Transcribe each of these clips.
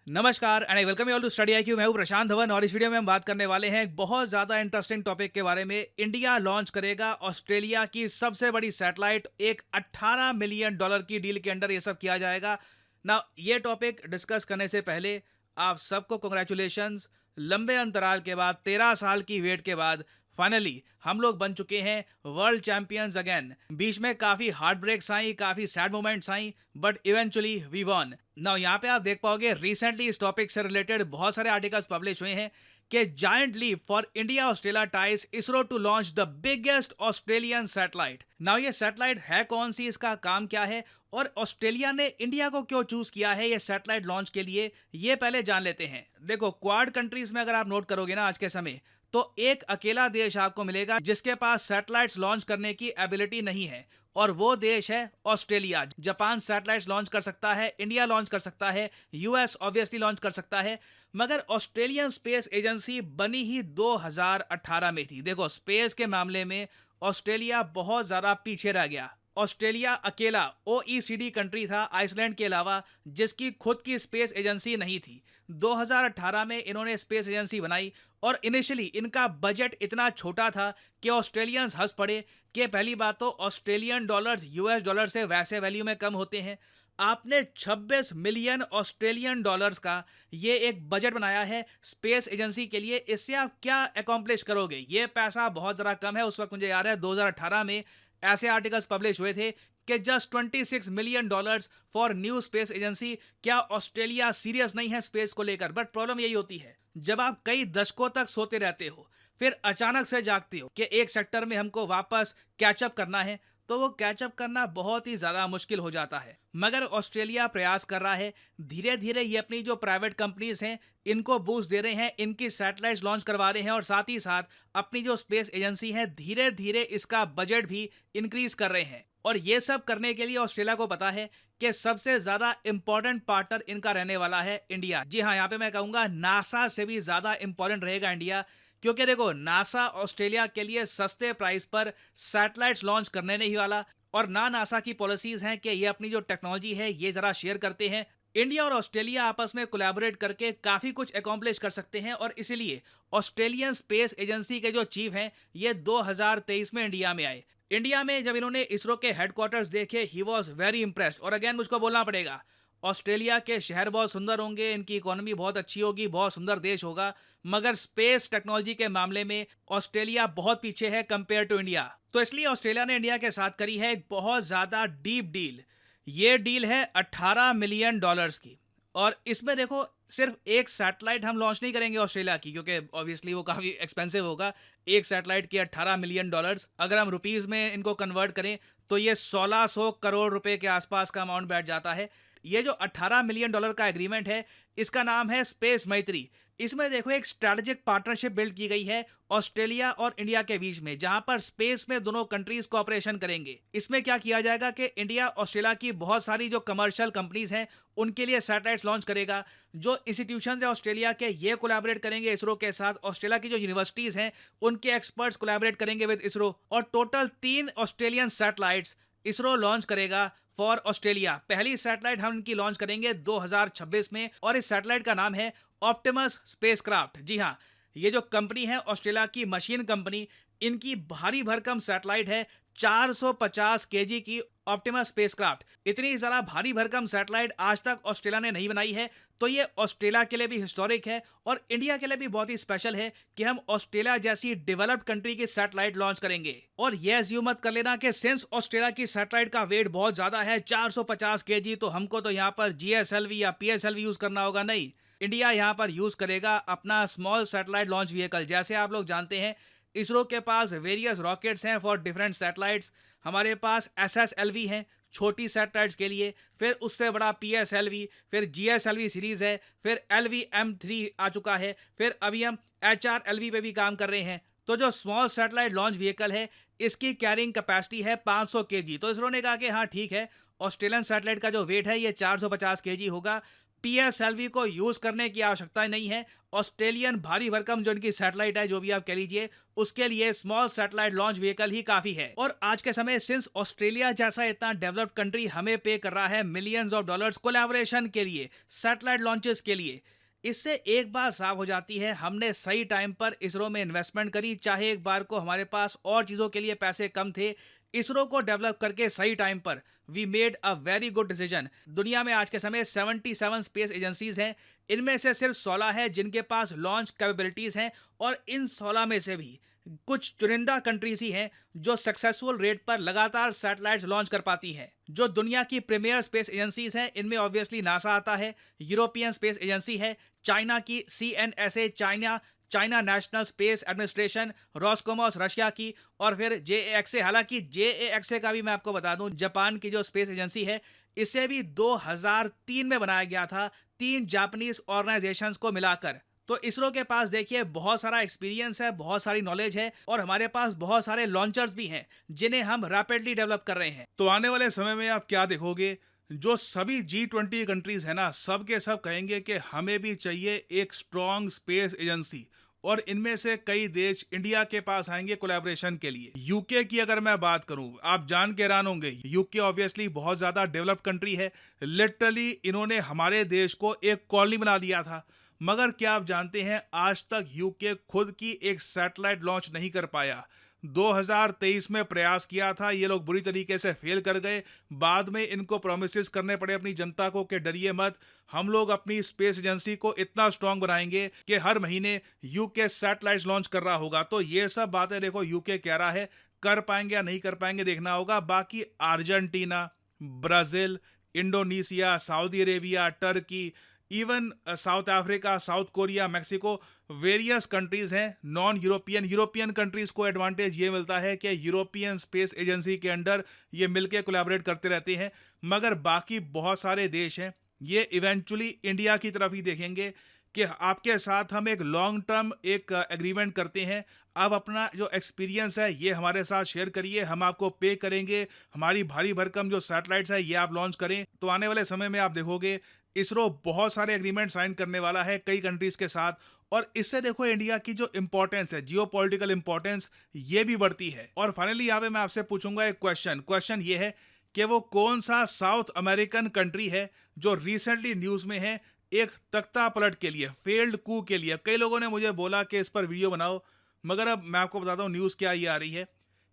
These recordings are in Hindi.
नमस्कार and I welcome you all to study IQ. मैं हूं प्रशांत धवन और इस वीडियो में हम बात करने वाले हैं एक बहुत ज़्यादा इंटरेस्टिंग टॉपिक के बारे में। इंडिया लॉन्च करेगा ऑस्ट्रेलिया की सबसे बड़ी सैटेलाइट। एक 18 मिलियन डॉलर की डील के अंडर ये सब किया जाएगा ना। ये टॉपिक डिस्कस करने से पहले आप सबको कॉन्ग्रेचुलेशंस। लंबे अंतराल के बाद 13 साल की वेट के बाद फाइनली हम लोग बन चुके हैं वर्ल्ड चैंपियंस अगेन। बीच में काफी हार्ट ब्रेक्स आई, काफी सैड मोमेंट्स आई, but eventually we won. Now यहाँ पे आप देख पाओगे रिसेंटली इस टॉपिक से रिलेटेड बहुत सारे आर्टिकल्स पब्लिश हुए हैं कि giant leap for India Australia ties ISRO to launch the biggest Australian satellite. Now ये सैटेलाइट है कौन सी, इसका काम क्या है और ऑस्ट्रेलिया ने इंडिया को क्यों चूज किया है ये सैटेलाइट लॉन्च के लिए, ये पहले जान लेते हैं। देखो, क्वाड कंट्रीज में अगर आप नोट करोगे ना आज के समय, तो एक अकेला देश आपको मिलेगा जिसके पास सैटेलाइट्स लॉन्च करने की एबिलिटी नहीं है और वो देश है ऑस्ट्रेलिया। जापान सैटेलाइट्स लॉन्च कर सकता है, इंडिया लॉन्च कर सकता है, यूएस ऑब्वियसली लॉन्च कर सकता है, मगर ऑस्ट्रेलियन स्पेस एजेंसी बनी ही 2018 में थी। देखो, स्पेस के मामले में ऑस्ट्रेलिया बहुत ज्यादा पीछे रह गया। ऑस्ट्रेलिया अकेला ओईसीडी कंट्री था आइसलैंड के अलावा जिसकी खुद की स्पेस एजेंसी नहीं थी। 2018 में इन्होंने स्पेस एजेंसी बनाई और इनिशियली इनका बजट इतना छोटा था कि ऑस्ट्रेलियंस हंस पड़े कि पहली बात तो ऑस्ट्रेलियन डॉलर्स यूएस डॉलर से वैसे वैल्यू में कम होते हैं। आपने 26 मिलियन ऑस्ट्रेलियन डॉलर्स का ये एक बजट बनाया है स्पेस एजेंसी के लिए, इससे आप क्या अकॉम्प्लिश करोगे? ये पैसा बहुत ज़रा कम है। उस वक्त मुझे याद है 2018 में ऐसे आर्टिकल्स पब्लिश हुए थे कि just 26 million dollars for new space agency. क्या ऑस्ट्रेलिया सीरियस नहीं है स्पेस को लेकर? बट प्रॉब्लम यही होती है, जब आप कई दशकों तक सोते रहते हो फिर अचानक से जागते हो कि एक सेक्टर में हमको वापस कैचअप करना है, तो वो कैचअप करना बहुत ही ज़्यादा मुश्किल हो जाता है। मगर ऑस्ट्रेलिया प्रयास कर रहा है, धीरे धीरे ये अपनी जो प्राइवेट कंपनीज हैं इनको बूस्ट दे रहे हैं, इनकी सैटेलाइट्स लॉन्च करवा रहे हैं और साथ ही साथ अपनी जो स्पेस एजेंसी है धीरे धीरे इसका बजट भी इंक्रीज कर रहे हैं। और ये सब करने के लिए ऑस्ट्रेलिया को पता है कि सबसे ज़्यादा इंपॉर्टेंट पार्टनर इनका रहने वाला है इंडिया। जी हाँ, यहाँ पे मैं कहूँगा नासा से भी ज़्यादा इंपॉर्टेंट रहेगा इंडिया, क्योंकि देखो नासा ऑस्ट्रेलिया के लिए सस्ते प्राइस पर सैटेलाइट्स लॉन्च करने नहीं वाला और ना नासा की पॉलिसीज हैं कि ये अपनी जो टेक्नोलॉजी है ये जरा शेयर करते हैं। इंडिया और ऑस्ट्रेलिया आपस में कोलैबोरेट करके काफ़ी कुछ अकॉम्प्लिश कर सकते हैं और इसीलिए ऑस्ट्रेलियन स्पेस एजेंसी के जो चीफ हैं ये 2023 में इंडिया में आए। इंडिया में जब इन्होंने इसरो के हेडक्वार्टर्स देखे, ही वॉज वेरी इंप्रेस्ड। और अगेन मुझको बोलना पड़ेगा, ऑस्ट्रेलिया के शहर बहुत सुंदर होंगे, इनकी इकोनॉमी बहुत अच्छी होगी, बहुत सुंदर देश होगा, मगर स्पेस टेक्नोलॉजी के मामले में ऑस्ट्रेलिया बहुत पीछे है कंपेयर टू इंडिया। तो इसलिए ऑस्ट्रेलिया ने इंडिया के साथ करी है एक बहुत ज़्यादा डीप डील। ये डील है 18 मिलियन डॉलर्स की और इसमें देखो सिर्फ एक सैटेलाइट हम लॉन्च नहीं करेंगे ऑस्ट्रेलिया की, क्योंकि ऑब्वियसली वो काफ़ी एक्सपेंसिव होगा। एक सैटेलाइट के 18 मिलियन डॉलर्स अगर हम रुपीज़ में इनको कन्वर्ट करें तो ये 1600 करोड़ रुपए के आसपास का अमाउंट बैठ जाता है। ये जो 18 मिलियन डॉलर का एग्रीमेंट है इसका नाम है स्पेस मैत्री। इसमें देखो एक स्ट्रैटेजिक पार्टनरशिप बिल्ड की गई है ऑस्ट्रेलिया और इंडिया के बीच में, जहां पर स्पेस में दोनों कंट्रीज कोऑपरेशन करेंगे। इसमें क्या किया जाएगा कि इंडिया ऑस्ट्रेलिया की बहुत सारी जो कमर्शियल कंपनीज हैं उनके लिए सैटेलाइट लॉन्च करेगा। जो इंस्टीट्यूशंस है ऑस्ट्रेलिया के ये कोलैबोरेट करेंगे इसरो के साथ, ऑस्ट्रेलिया की जो यूनिवर्सिटीज हैं उनके एक्सपर्ट्स कोलैबोरेट करेंगे विद इसरो और total 3 Australian satellites ISRO launch करेगा फॉर ऑस्ट्रेलिया। पहली सैटेलाइट हम इनकी लॉन्च करेंगे 2026 में और इस सैटेलाइट का नाम है ऑप्टिमस स्पेसक्राफ्ट। जी हाँ, ये जो कंपनी है ऑस्ट्रेलिया की मशीन कंपनी, इनकी भारी भरकम सैटेलाइट है 450 केजी की ऑप्टिमस स्पेसक्राफ्ट। इतनी ज़्यादा भारी भरकम सैटेलाइट आज तक ऑस्ट्रेलिया ने नहीं बनाई है, तो ये ऑस्ट्रेलिया के लिए भी हिस्टोरिक है और इंडिया के लिए भी बहुत ही स्पेशल है कि हम ऑस्ट्रेलिया जैसी डेवलप्ड कंट्री की सैटेलाइट लॉन्च करेंगे। और ये अज्यूम मत कर लेना कि सिंस ऑस्ट्रेलिया की सैटेलाइट का वेट बहुत ज़्यादा है 450 केजी, तो हमको तो यहाँ पर जीएसएलवी या पीएसएलवी यूज़ करना होगा। नहीं, इंडिया यहाँ पर यूज़ करेगा अपना स्मॉल सैटेलाइट लॉन्च व्हीकल। जैसे आप लोग जानते हैं इसरो के पास वेरियस रॉकेट्स हैं फॉर डिफरेंट सैटेलाइट्स। हमारे पास एसएसएलवी हैं छोटी सैटेलाइट्स के लिए, फिर उससे बड़ा पीएसएलवी, फिर जीएसएलवी सीरीज़ है, फिर एलवीएम3 आ चुका है, फिर अभी हम एचआरएलवी पे भी काम कर रहे हैं। तो जो स्मॉल सैटेलाइट लॉन्च व्हीकल है इसकी कैरिंग कैपेसिटी है 500 केजी। तो इसरो ने कहा कि हाँ ठीक है, ऑस्ट्रेलियन सैटेलाइट का जो वेट है ये 450 केजी होगा, PSLV को यूज करने की आवश्यकता नहीं है। ऑस्ट्रेलियन भारी भरकम जो इनकी सैटेलाइट है, जो भी आप कह लीजिए, उसके लिए स्मॉल सैटेलाइट लॉन्च व्हीकल ही काफी है। और आज के समय सिंस ऑस्ट्रेलिया जैसा इतना डेवलप्ड कंट्री हमें पे कर रहा है मिलियंस ऑफ डॉलर्स कोलैबोरेशन के लिए, सैटेलाइट लॉन्चेस के लिए, इससे एक बात साफ हो जाती है, हमने सही टाइम पर इसरो में इन्वेस्टमेंट करी। चाहे एक बार को हमारे पास और चीज़ों के लिए पैसे कम थे, इसरो को डेवलप करके सही टाइम पर we made a very good decision. दुनिया में आज के समय 77 स्पेस एजेंसीज हैं, इनमें से सिर्फ 16 है जिनके पास लॉन्च कैपेबिलिटीज़ हैं, और इन 16 में से भी कुछ चुनिंदा कंट्रीज ही हैं जो सक्सेसफुल रेट पर लगातार सैटेलाइट्स लॉन्च कर पाती हैं। जो दुनिया की प्रीमियर स्पेस एजेंसीज हैं, इनमें ऑब्वियसली नासा आता है, यूरोपियन स्पेस एजेंसी है, चाइना की CNSA China national space administration, Roscosmos Russia की, और फिर JAXA। हालांकि JAXA का भी मैं आपको बता दूं, जापान की जो स्पेस एजेंसी है, इसे भी 2003 में बनाया गया था, 3 जापानीज ऑर्गेनाइजेशंस को मिलाकर। तो इसरो के पास देखिए बहुत सारा एक्सपीरियंस है, बहुत सारी नॉलेज है, और हमारे पास बहुत सारे लॉन्चर्स भी हैं जिन्हें हम रैपिडली डेवलप कर रहे हैं। तो आने वाले समय में आप क्या देखोगे, जो सभी G20 कंट्रीज है ना, सब के सब कहेंगे कि हमें भी चाहिए एक स्ट्रॉन्ग स्पेस एजेंसी, और इनमें से कई देश इंडिया के पास आएंगे कोलैबोरेशन के लिए। यूके की अगर मैं बात करूं, आप जान के हैरान होंगे, यूके ऑब्वियसली बहुत ज्यादा डेवलप्ड कंट्री है। लिटरली इन्होंने हमारे देश को एक कॉलोनी बना दिया था। मगर क्या आप जानते हैं, आज तक यूके खुद की एक सैटेलाइट लॉन्च नहीं कर पाया। 2023 में प्रयास किया था, ये लोग बुरी तरीके से फेल कर गए। बाद में इनको प्रोमिसेस करने पड़े अपनी जनता को कि डरिए मत, हम लोग अपनी स्पेस एजेंसी को इतना स्ट्रांग बनाएंगे कि हर महीने यूके सैटेलाइट लॉन्च कर रहा होगा। तो ये सब बातें देखो यूके कह रहा है, कर पाएंगे या नहीं कर पाएंगे देखना होगा। बाकी Argentina, Brazil, Indonesia, Saudi Arabia, Turkey, even south Africa, south Korea, Mexico, various countries हैं नॉन यूरोपियन कंट्रीज को एडवांटेज ये मिलता है कि यूरोपियन स्पेस एजेंसी के अंडर ये मिलके कोलैबोरेट करते रहते हैं। मगर बाकी बहुत सारे देश हैं, ये इवेंचुअली इंडिया की तरफ ही देखेंगे कि आपके साथ हम एक लॉन्ग टर्म एक एग्रीमेंट करते हैं, आप अपना जो एक्सपीरियंस है ये हमारे साथ शेयर करिए, हम आपको पे करेंगे, हमारी भारी भरकम जो सैटेलाइट्स है ये आप लॉन्च करें। तो आने वाले समय में आप देखोगे इसरो बहुत सारे एग्रीमेंट साइन करने वाला है कई कंट्रीज के साथ, और इससे देखो इंडिया की जो इंपॉर्टेंस है, जियोपॉलिटिकल इंपॉर्टेंस, ये भी बढ़ती है। और फाइनली यहाँ पे मैं आपसे पूछूंगा एक क्वेश्चन ये है कि वो कौन सा साउथ अमेरिकन कंट्री है जो रिसेंटली न्यूज में है एक तख्ता पलट के लिए, फेल्ड कू के लिए। कई लोगों ने मुझे बोला कि इस पर वीडियो बनाओ, मगर अब मैं आपको बताता हूँ न्यूज़ क्या ये आ रही है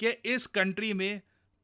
कि इस कंट्री में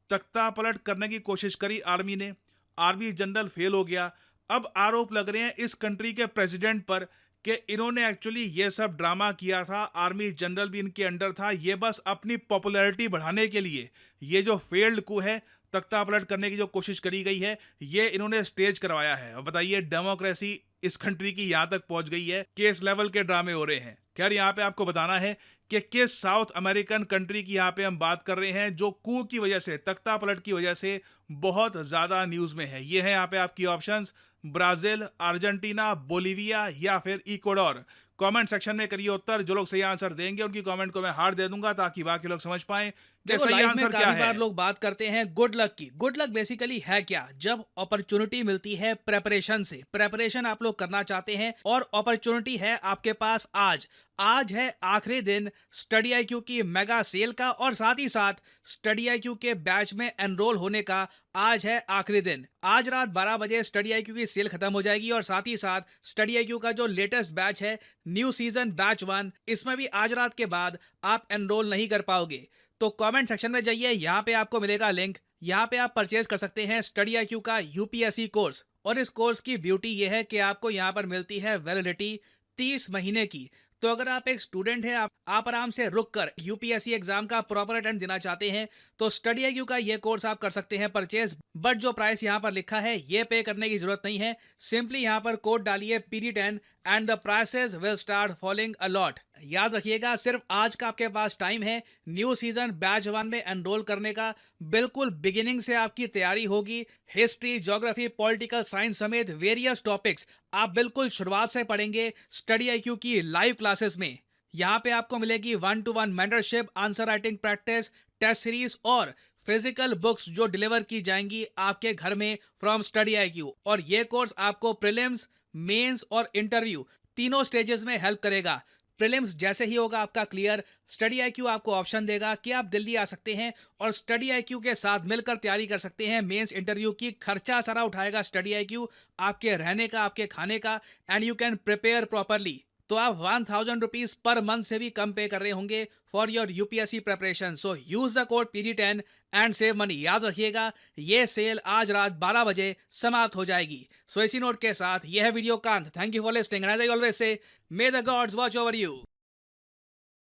तख्ता पलट करने की कोशिश करी आर्मी ने, आर्मी जनरल फेल हो गया। अब आरोप लग रहे हैं इस कंट्री के प्रेसिडेंट पर कि इन्होंने एक्चुअली ये सब ड्रामा किया था, आर्मी जनरल भी इनके अंडर था, ये बस अपनी पॉपुलैरिटी बढ़ाने के लिए ये जो फेल्ड कू है, तख्ता पलट करने की जो कोशिश करी गई है, ये इन्होंने स्टेज करवाया है। अब बताइए डेमोक्रेसी इस कंट्री की यहां तक पहुंच गई है कि इस लेवल के ड्रामे हो रहे हैं। खैर यहाँ पे आपको बताना है कि किस साउथ अमेरिकन कंट्री की यहाँ पे हम बात कर रहे हैं जो कू की वजह से, तख्ता पलट की वजह से बहुत ज्यादा न्यूज में है। ये है यहाँ पे आपकी ऑप्शंस, ब्राजील, अर्जेंटीना, बोलीविया या फिर इक्वाडोर। कमेंट सेक्शन में करिए उत्तर, जो लोग सही आंसर देंगे उनकी कमेंट को मैं हार्ट दे दूंगा ताकि बाकी लोग समझ पाएं कि देखो सही लाइफ में आंसर क्या काफी है। बार लोग बात करते हैं गुड लक की। गुड लक बेसिकली है क्या? जब अपॉर्चुनिटी मिलती है प्रेपरेशन से, प्रेपरेशन आप लोग करना चाहते हैं और अपॉर्चुनिटी है आपके पास आज है आखिरी दिन स्टडी IQ की मेगा सेल का, और साथ ही साथ स्टडी IQ के बैच में एनरोल होने का आज है आखिरी दिन। आज रात 12 बजे स्टडी IQ की सेल खत्म हो जाएगी, और साथ ही साथ स्टडी IQ का जो लेटेस्ट बैच है, न्यू सीजन बैच 1, इसमें भी आज रात के बाद आप एनरोल नहीं कर पाओगे। तो कमेंट सेक्शन में जाइए, यहाँ पे आपको मिलेगा लिंक, यहाँ पे आप परचेज कर सकते हैं स्टडी IQ का UPSC कोर्स। और इस कोर्स की ब्यूटी ये है कि आपको यहाँ पर मिलती है वैलिडिटी 30 महीने की। तो अगर आप एक स्टूडेंट हैं, आप आराम से रुक कर UPSC एग्जाम का प्रॉपर अटेम्प्ट देना चाहते हैं, तो स्टडी IQ का ये कोर्स आप कर सकते हैं परचेज। बट जो प्राइस यहाँ पर लिखा है ये पे करने की जरूरत नहीं है, सिंपली यहाँ पर कोड डालिए PD10 and the prices will start falling a lot. याद रखिएगा, सिर्फ आज का आपके पास टाइम है न्यू सीजन बैच 1 में एनरोल करने का। बिल्कुल बिगिनिंग से आपकी तैयारी होगी, हिस्ट्री, ज्योग्राफी, पॉलिटिकल साइंस समेत वेरियस टॉपिक्स आप बिल्कुल शुरुआत से पढ़ेंगे स्टडी IQ की लाइव क्लासेस में। यहाँ पे आपको मिलेगी 1-to-1 mentorship, answer writing practice, test series और फिजिकल बुक्स जो डिलीवर की जाएंगी आपके घर में फ्रॉम स्टडी IQ। और ये कोर्स आपको प्रीलिम्स, मेंस और इंटरव्यू तीनों स्टेजेस में हेल्प करेगा। प्रीलिम्स जैसे ही होगा आपका क्लियर, स्टडी आईक्यू आपको ऑप्शन देगा कि आप दिल्ली आ सकते हैं और स्टडी आईक्यू के साथ मिलकर तैयारी कर सकते हैं मेंस इंटरव्यू की। खर्चा सारा उठाएगा स्टडी आईक्यू, आपके रहने का, आपके खाने का, and you can prepare properly. तो आप 1000 रुपीज पर मंथ से भी कम पे कर रहे होंगे for your UPSC preparation. So use the code PD10 and save money. याद रखिएगा, ये सेल आज रात 12 बजे समाप्त हो जाएगी। सो इसी नोट के साथ यह वीडियो का अंत। Thank you for listening and as I always say, may the gods watch over you.